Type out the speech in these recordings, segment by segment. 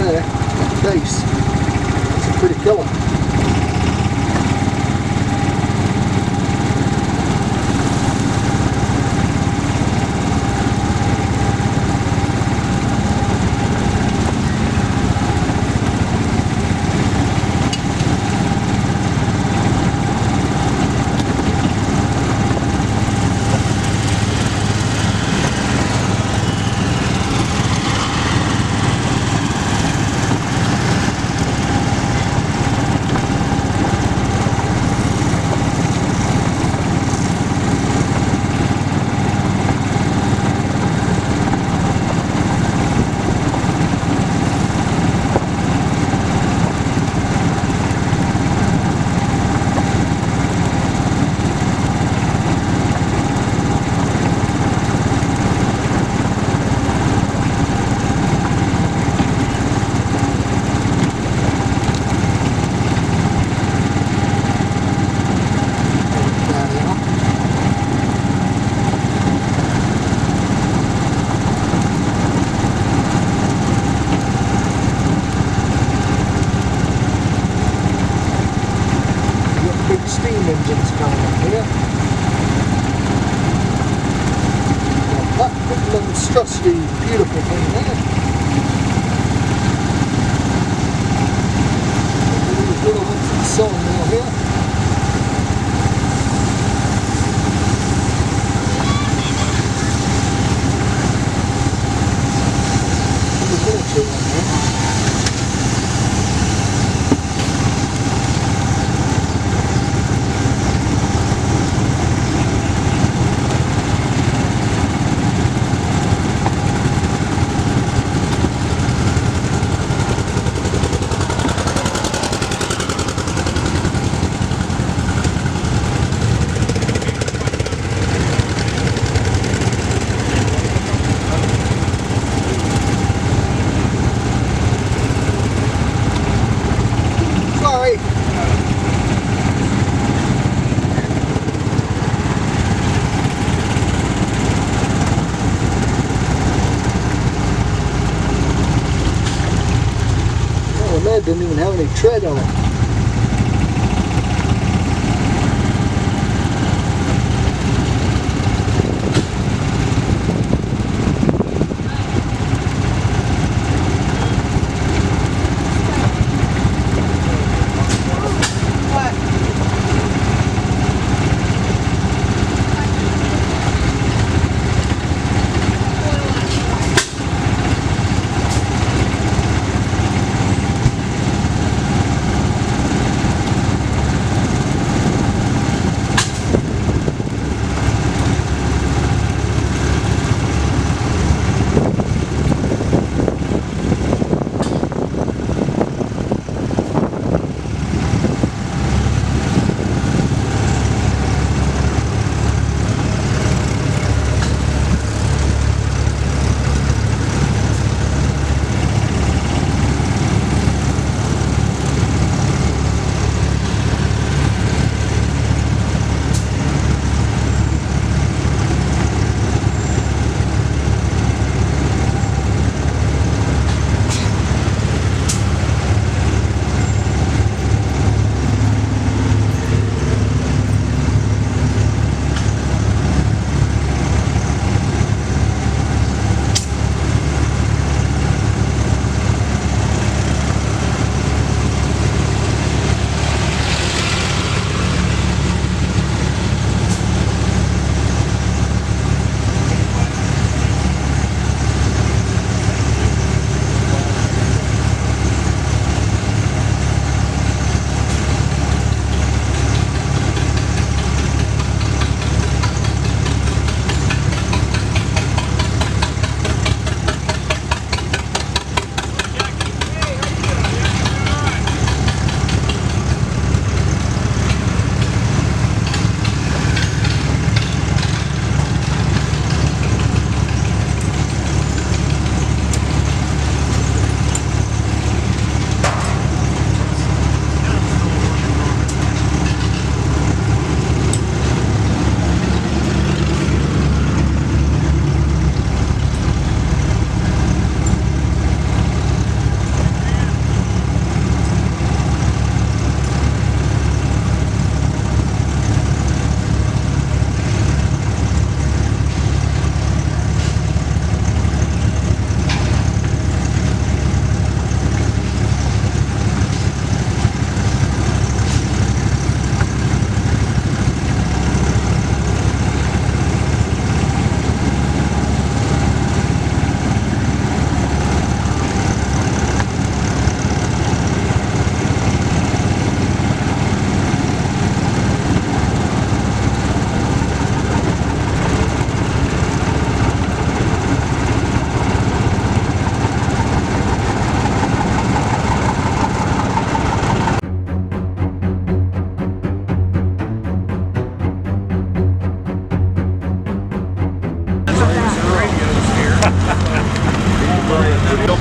there at the base. It's a pretty colour. Engines coming up here. Got that little monstrosity, beautiful thing there. Little ones in the sawmill here. There's a military one there. Didn't even have any tread on it.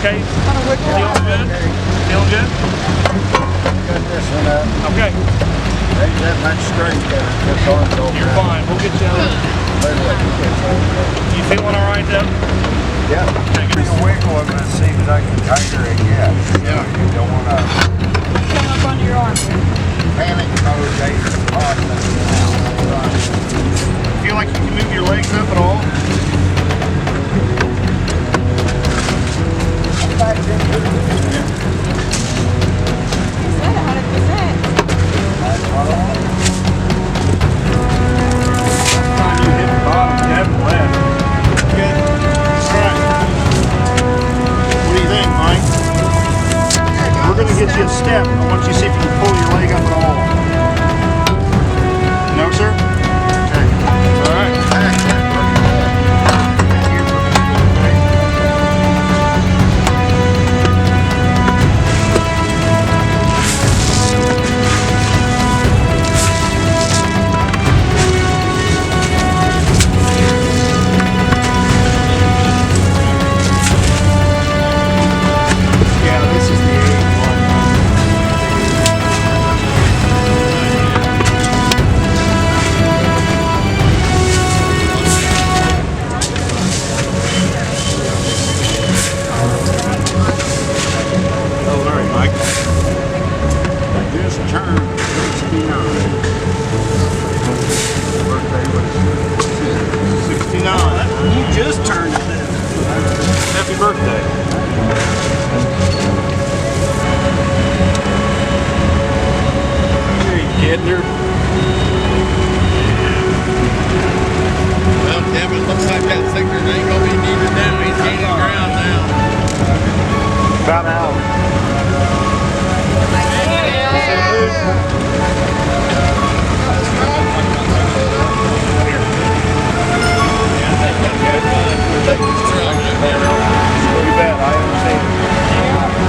Okay. Kind of wiggle. Feeling good? Feeling good? Cut this one up. Okay. Ain't that much straight there. This arm's over. You're fine. We'll get you out. You feeling all right though? Yeah. Okay, Give me a wiggle of it and see if I can tighten it again. Yeah. You don't want to Come up under your arm. panic mode later. Feel like you can move your legs up at all? Back in here. Is that 100%? That's what I want. Time you hit the bottom, you have the left. Good. All right. What do you think, Mike? We're going to get you a step. I want you to see if you can pull your leg up at all. No, sir? Okay. All right. Just turned 69. Birthday was 69. You just turned it then. Happy birthday. There you get her. Well, Kevin, looks like that thicker ain't gonna be needed now. He's gaining ground now. about an hour. You bet, I understand.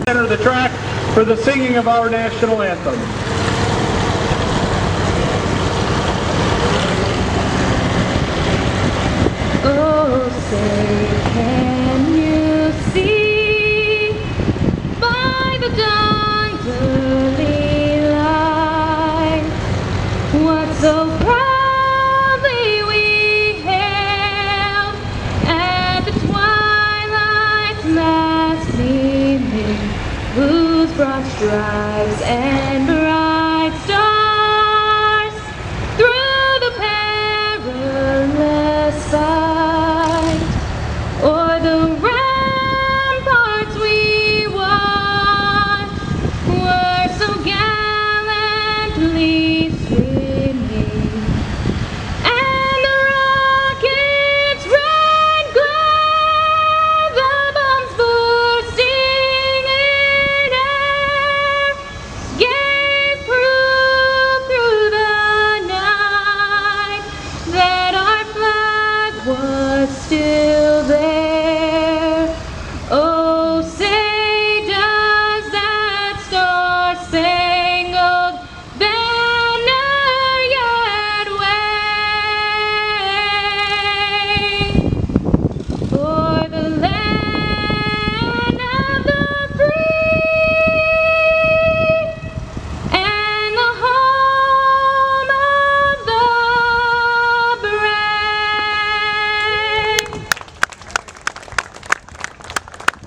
Center of the track for the singing of our national anthem. Oh, say, can you see by the dawn's early light what so proudly we hailed at the twilight's last gleaming, whose broad stripes and bright stars through the perilous fight o'er the ramparts we watched were so gallantly streaming, and the rockets red glare, the bombs bursting in air, gave proof through the night that our flag was still there. Oh, say does that star-spangled banner yet wave for the land of the free and the home of the brave?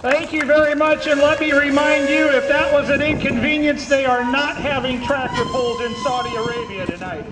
Thank you very much, and let me remind you, if that was an inconvenience, they are not having tractor pulls in Saudi Arabia tonight.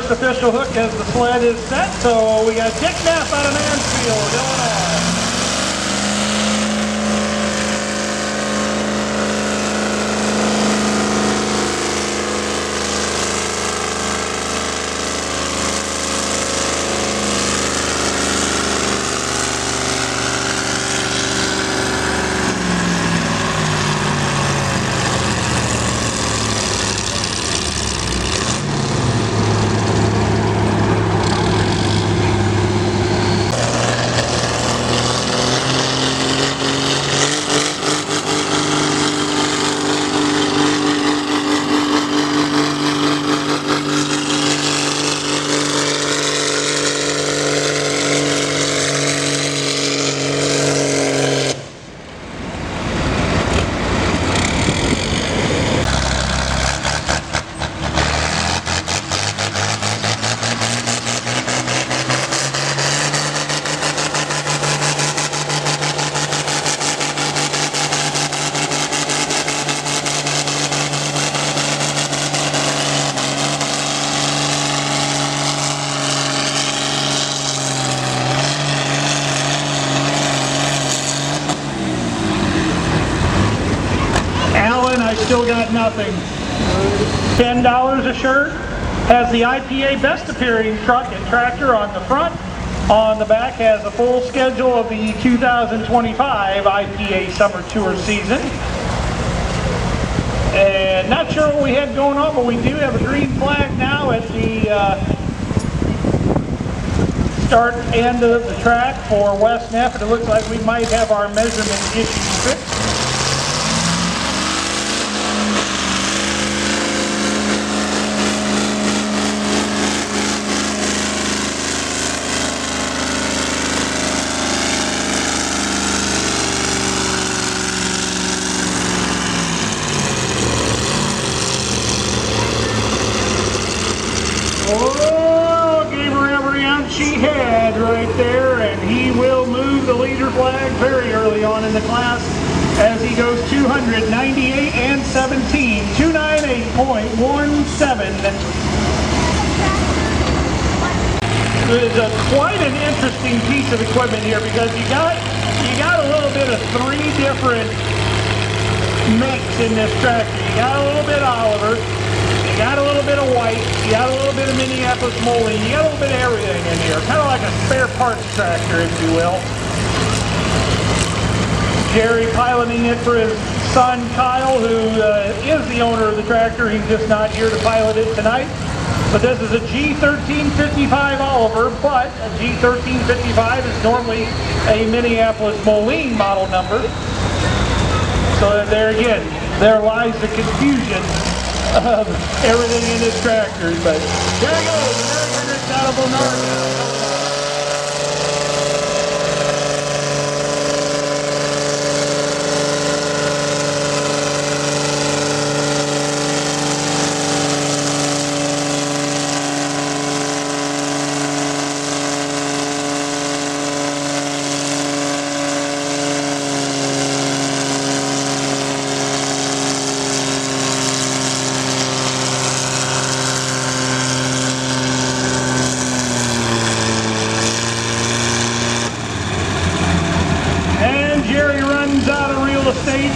first official hook as the sled is set. So we got Dick Knapp out of Mansfield, Illinois. Still got nothing. $10 a shirt. Has the IPA best appearing truck and tractor on the front. On the back has a full schedule of the 2025 IPA Summer Tour season. And not sure what we had going on, but we do have a green flag now at the start end of the track for West Neff, and it looks like we might have our measurement issues fixed. Oh, gave her every ounce she had right there, and he will move the leader flag very early on in the class as he goes 298 and 17, 298.17. It's quite an interesting piece of equipment here because you got a little bit of three different mix in this tractor. You got a little bit of Oliver. You got a little bit of white, you got a little bit of Minneapolis molding, you got a little bit of everything in here. Kind of like a spare parts tractor, if you will. Jerry piloting it for his son Kyle, who is the owner of the tractor. He's just not here to pilot it tonight. But this is a G1355 Oliver, but a G1355 is normally a Minneapolis Moline model number. So there again, there lies the confusion of everything in this tractor. But there he goes, Jerry Hendricks out of Bonarda.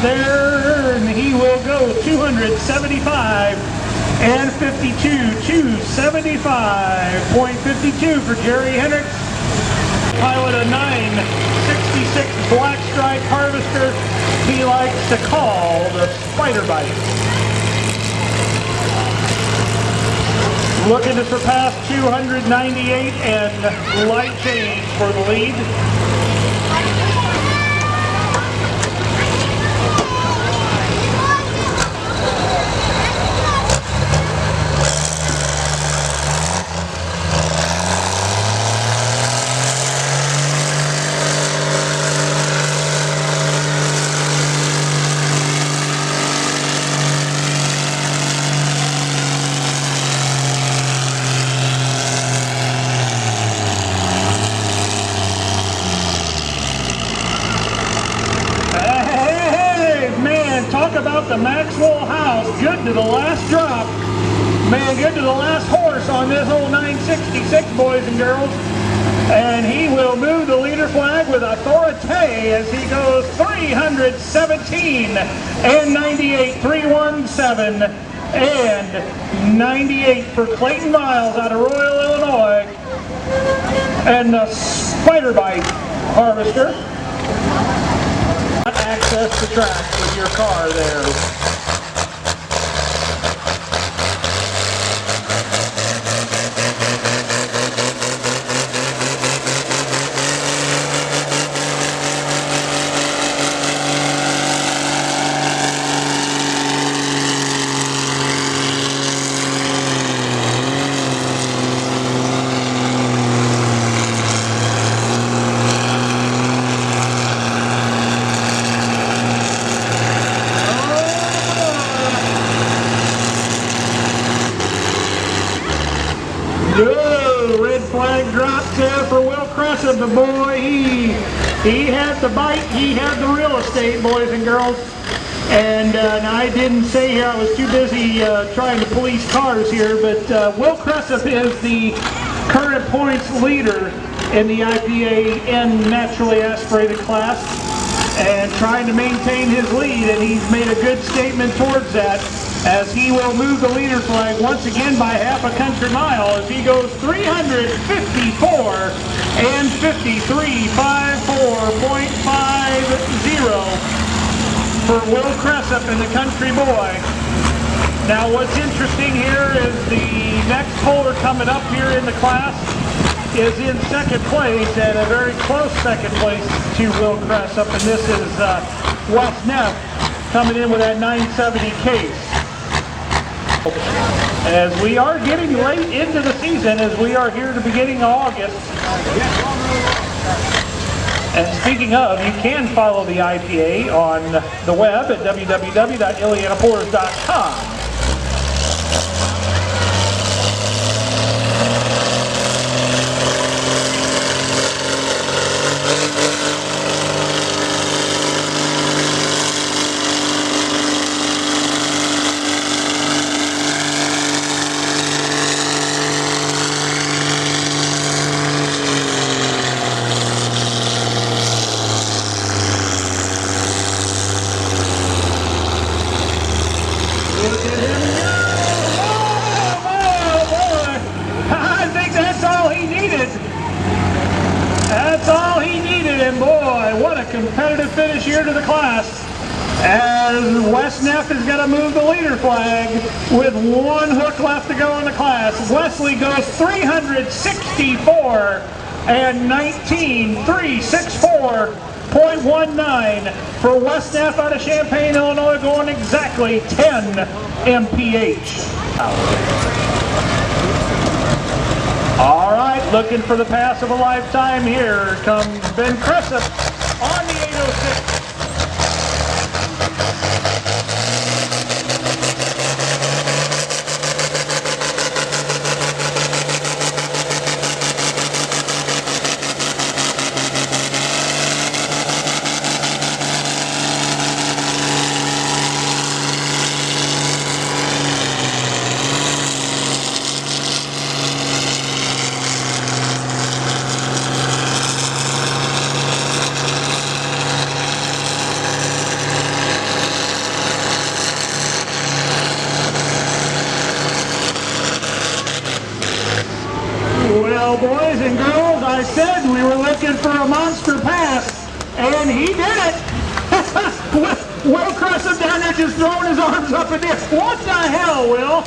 There, and he will go 275 and 52, 275.52 for Jerry Hendricks. Pilot a 966 Black Stripe Harvester he likes to call the Spider Bite. Looking to surpass 298 and light change for the lead. Talk about the Maxwell house. Good to the last drop. Man, good to the last horse horse on this old 966, boys and girls. And he will move the leader flag with authority as he goes 317 and 98, 317 and 98 for Clayton Miles out of Royal, Illinois. And the Spider Bite Harvester. Access the track with your car there. No, red flag dropped there for Will Crescent, the boy. He had the bite, he had the real estate, boys and girls. And I didn't say here, I was too busy trying to police cars here, but Will Crescent is the current points leader in the IPA N naturally aspirated class and trying to maintain his lead, and he's made a good statement towards that, as he will move the leader flag once again by half a country mile as he goes 354 and 53, 54.50 for Will Cressup and the country boy. Now what's interesting here is the next holder coming up here in the class is in second place, and a very close second place to Will Cressup, and this is Wes Neff coming in with that 970 case. As we are getting late into the season, as we are here at the beginning of August. And speaking of, you can follow the IPA on the web at www.ileanapours.com. That's all he needed, and boy, what a competitive finish here to the class. As Wes Neff is going to move the leader flag with one hook left to go in the class. Wesley goes 364 and 19, 364.19 for Wes Neff out of Champaign, Illinois, going exactly 10 mph. All right, looking for the pass of a lifetime. Here comes Ben Cressup on the 806. Well, boys and girls, I said we were looking for a monster pass, and he did it. Will Cressup down there just throwing his arms up in the air. What the hell, Will?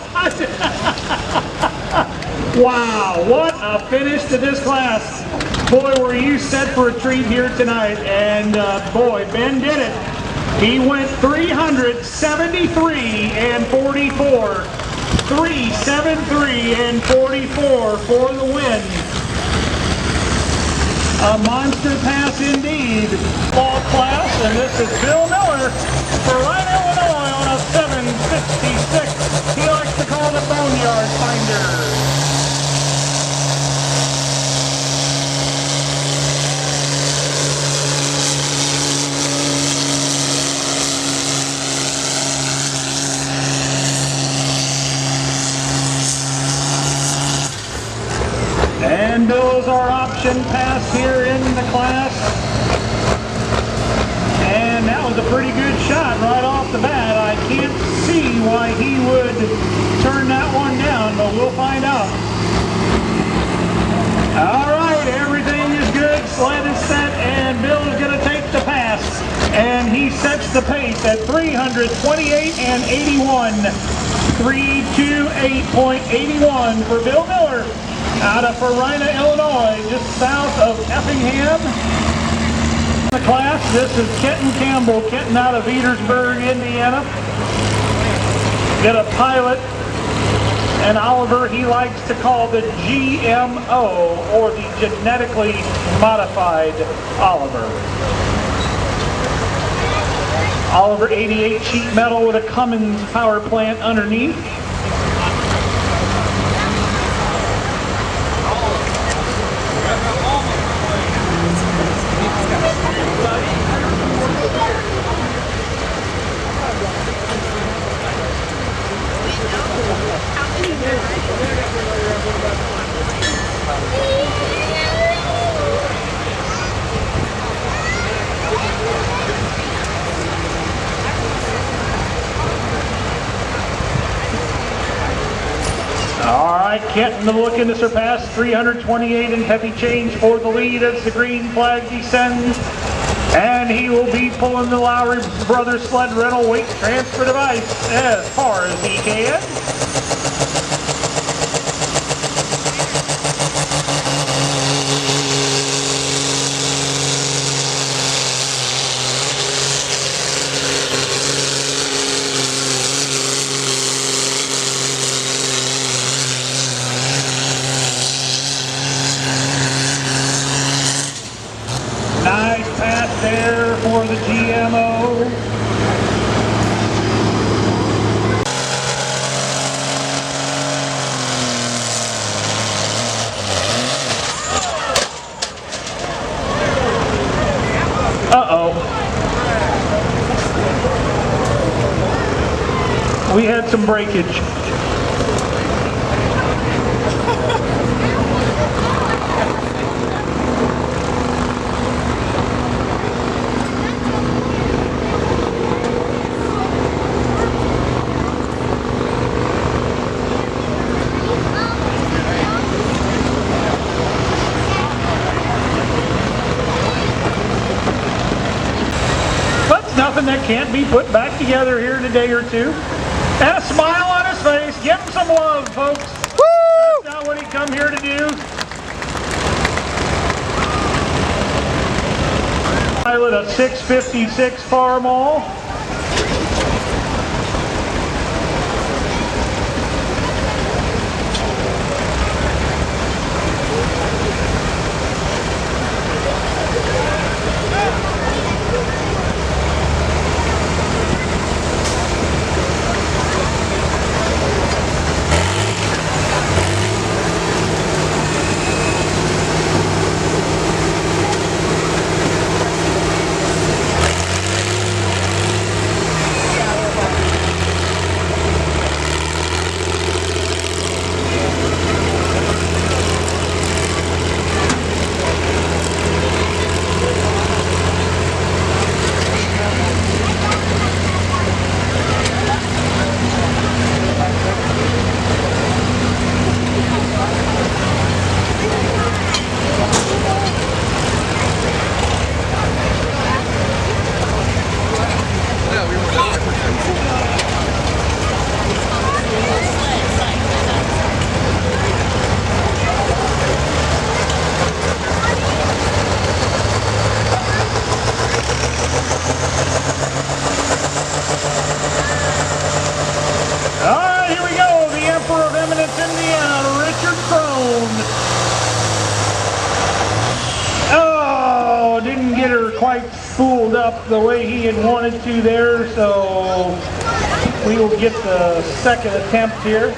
Wow, what a finish to this class. Boy, were you set for a treat here tonight, and boy, Ben did it. He went 373 and 44. 373 and 44 for the win. A monster pass indeed. Ball class, and this is Bill Miller for Rhino, Illinois on a 766. He likes to call it a boneyard finder. was our option pass here in the class. And that was a pretty good shot right off the bat. I can't see why he would turn that one down, but we'll find out. All right, everything is good. Sled is set, and Bill's going to take the pass. And he sets the pace at 328 and 81. 328.81 for Bill Miller out of Farina, Illinois, just south of Effingham. The class, this is Kenton Campbell, Kenton out of Petersburg, Indiana. Got a pilot, and Oliver he likes to call the GMO, or the genetically modified Oliver. Oliver 88 sheet metal with a Cummins power plant underneath. All right, Kenton looking to surpass 328 and heavy change for the lead as the green flag descends. And he will be pulling the Lowry Brothers sled rental weight transfer device as far as he can. Nice pass there for the GMO. Uh-oh. We had some breakage. Nothing that can't be put back together here in a day or two. And a smile on his face. Give him some love, folks. Woo! That's not what he come here to do. Pilot a 656 Farmall. Quite spooled up the way he had wanted to there, so we will get the second attempt here.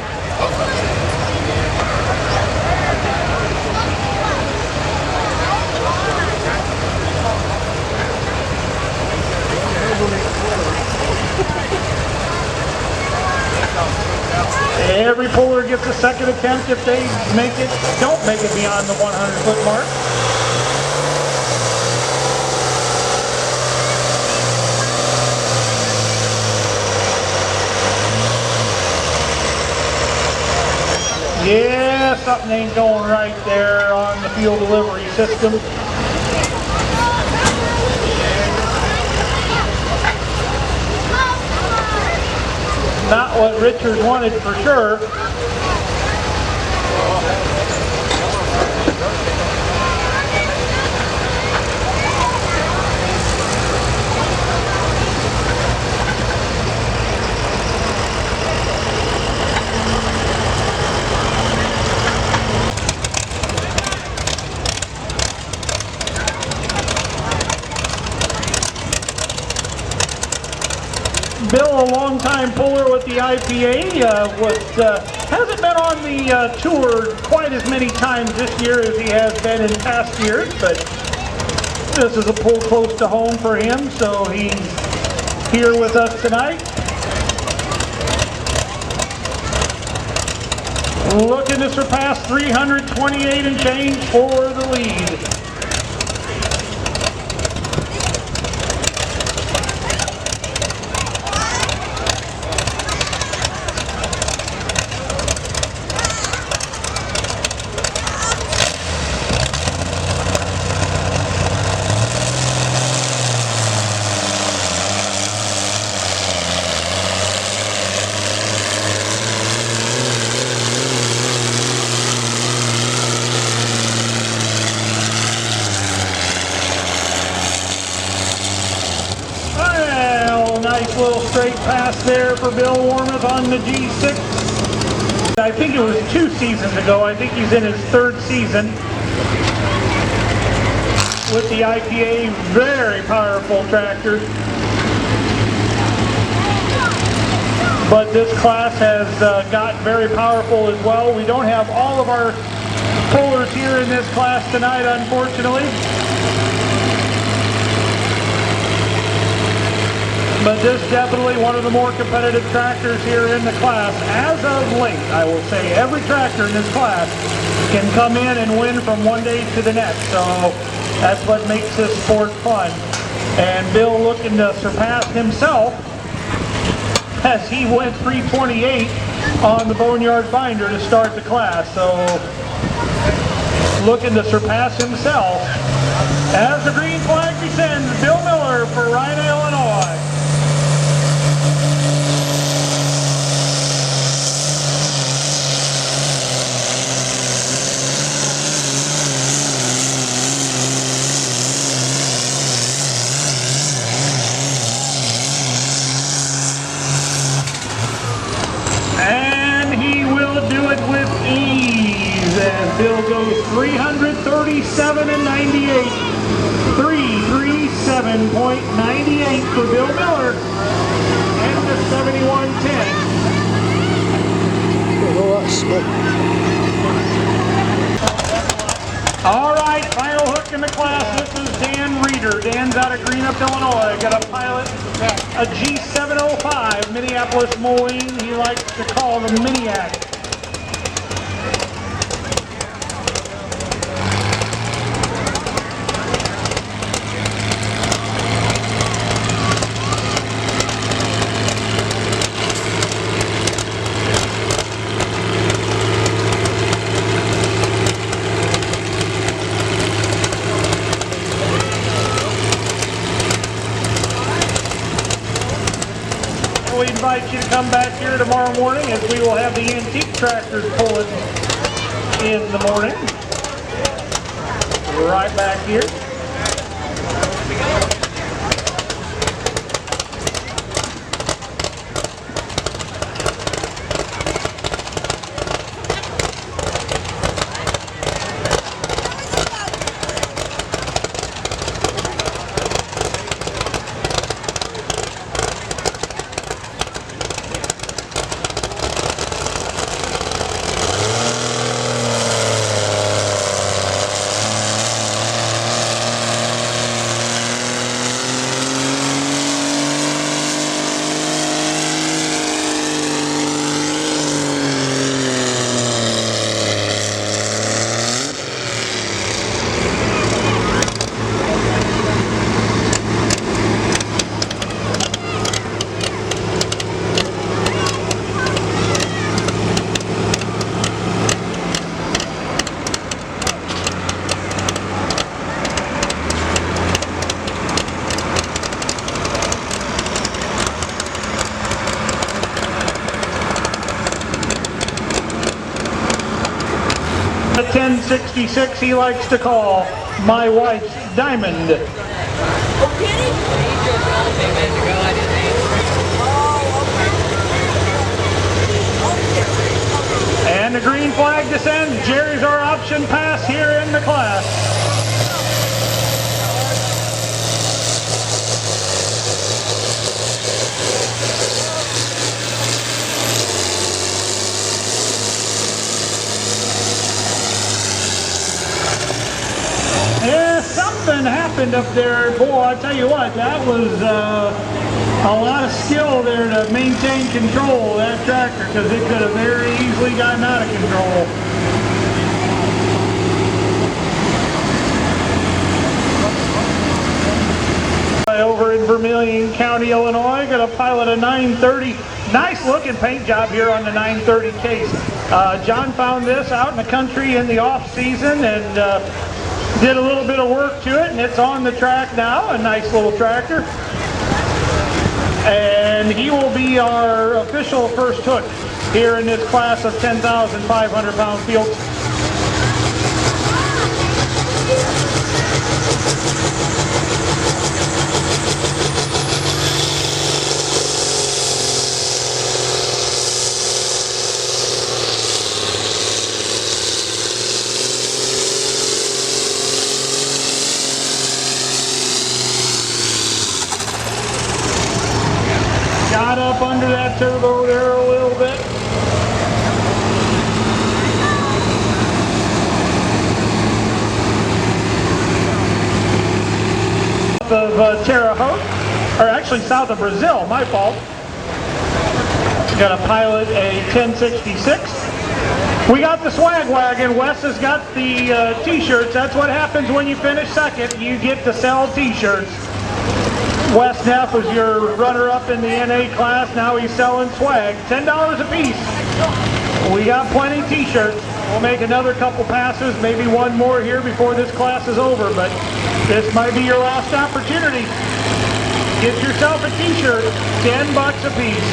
Every puller gets a second attempt if they don't make it beyond the 100-foot mark. Yeah, something ain't going right there on the fuel delivery system. Not what Richard wanted for sure. Bill, a long-time puller with the IPA, hasn't been on the tour quite as many times this year as he has been in past years, but this is a pull close to home for him, so he's here with us tonight. Looking to surpass 328 and change for the lead. Nice little straight pass there for Bill Warmuth on the G6. I think it was 2 seasons ago. I think he's in his 3rd season with the IPA. Very powerful tractor. But this class has got very powerful as well. We don't have all of our pullers here in this class tonight, unfortunately. But this is definitely one of the more competitive tractors here in the class. As of late, I will say every tractor in this class can come in and win from one day to the next. So that's what makes this sport fun. And Bill looking to surpass himself as he went 328 on the Boneyard binder to start the class. So looking to surpass himself as the green flag descends. Bill Miller for Rhino, Illinois. Bill goes 337 and 98. 337.98 for Bill Miller. And the 71.10. Oh, that's smoke. All right, final hook in the class. This is Dan Reeder. Dan's out of Greenup, Illinois. Got a pilot, a G705 Minneapolis Moline. He likes to call the Miniac. We invite you to come back here tomorrow morning as we will have the antique tractors pulling in the morning. Right back here. 1066 he likes to call My Wife's Diamond. And the green flag descends. Jerry's our option pass here in the class. Yeah, something happened up there. Boy, I tell you what, that was a lot of skill there to maintain control of that tractor, because it could have very easily gotten out of control. Over in Vermilion County, Illinois, going to pilot a 930. Nice looking paint job here on the 930 case. John found this out in the country in the off season and did a little bit of work to it, and it's on the track now. A nice little tractor. And he will be our official first hook here in this class of 10,500 pound fields. Got up under that turbo there a little bit. Of Terre Haute, or actually south of Brazil, my fault. Got to pilot a 1066. We got the swag wagon. Wes has got the t-shirts. That's what happens when you finish second. You get to sell t-shirts. Wes Neff was your runner-up in the NA class. Now he's selling swag. $10 a piece. We got plenty of t-shirts. We'll make another couple passes, maybe one more here before this class is over, but this might be your last opportunity. Get yourself a t-shirt, $10 a piece.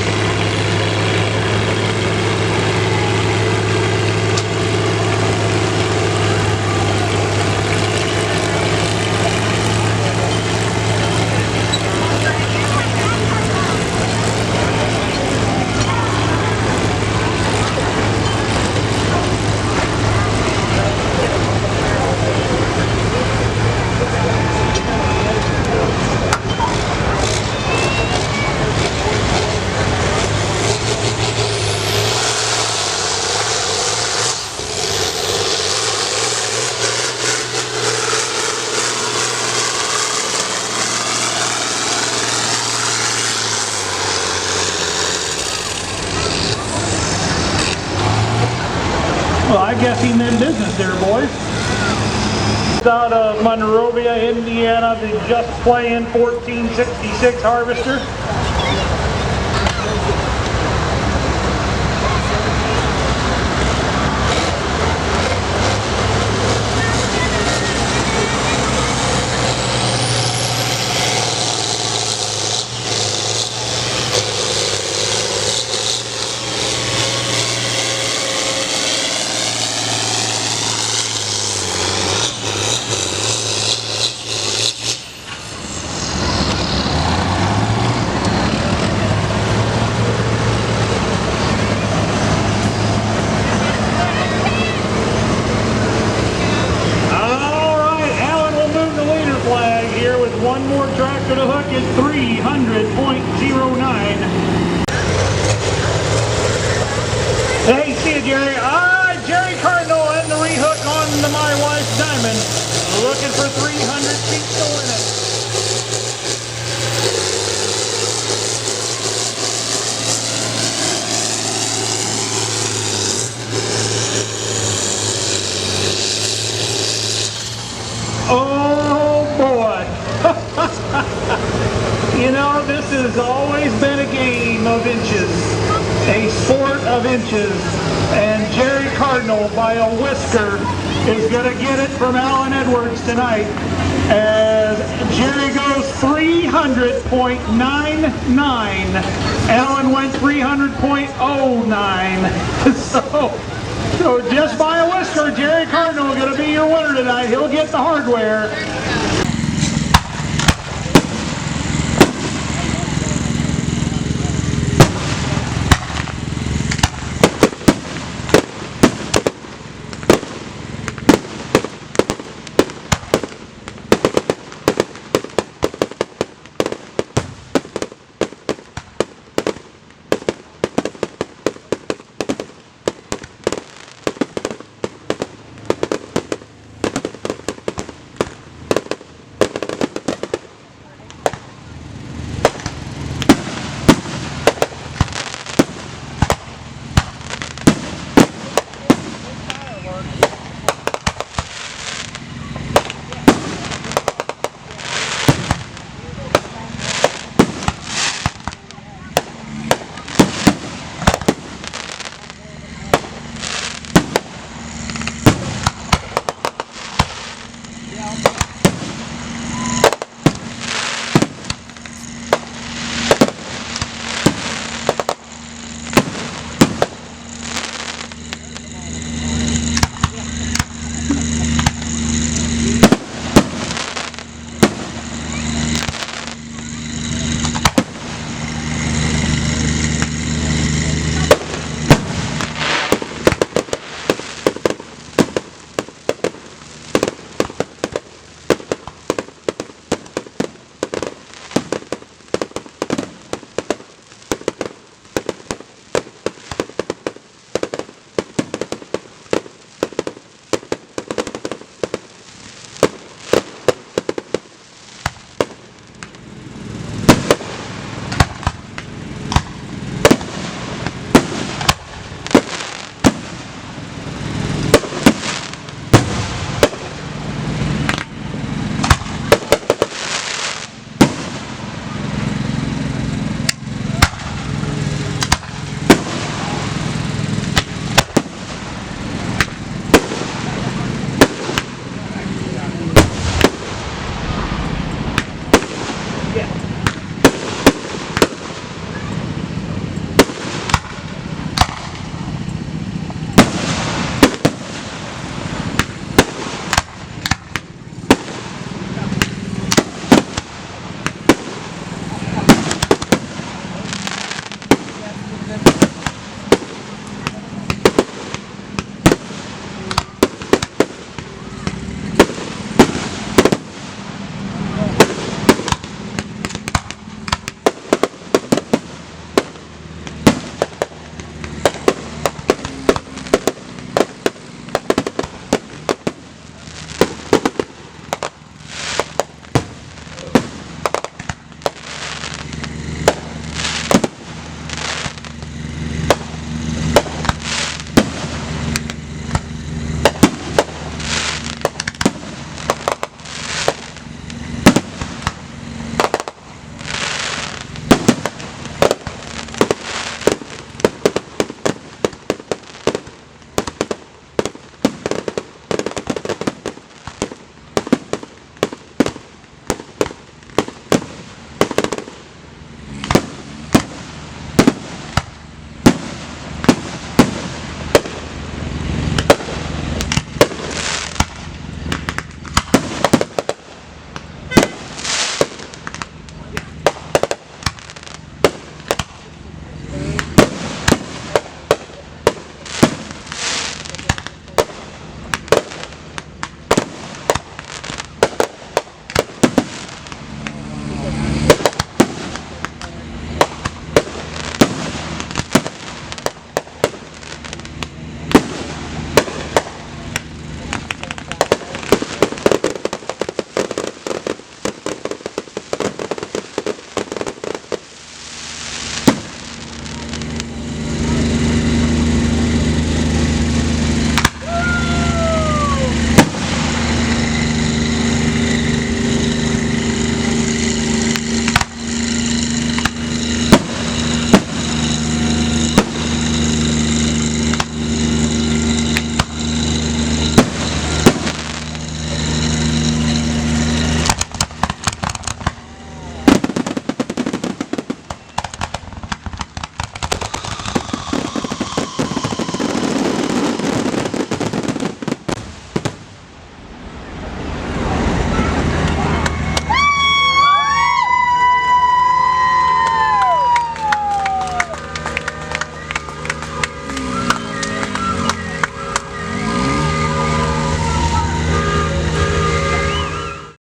Well, I guess he meant business there, boys. Out of Monrovia, Indiana, the Just Playin' 1466 harvester. One more tractor to hook at 300.09. Hey, see you, Jerry. Jerry Cardinal and the rehook on the My Wife's Diamond. Looking for 300 feet to win it. Oh boy. You know, this has always been a game of inches, a sport of inches, and Jerry Cardinal by a whisker is going to get it from Alan Edwards tonight as Jerry goes 300.99. Alan went 300.09. So So just by a whisker, Jerry Cardinal going to be your winner tonight. He'll get the hardware.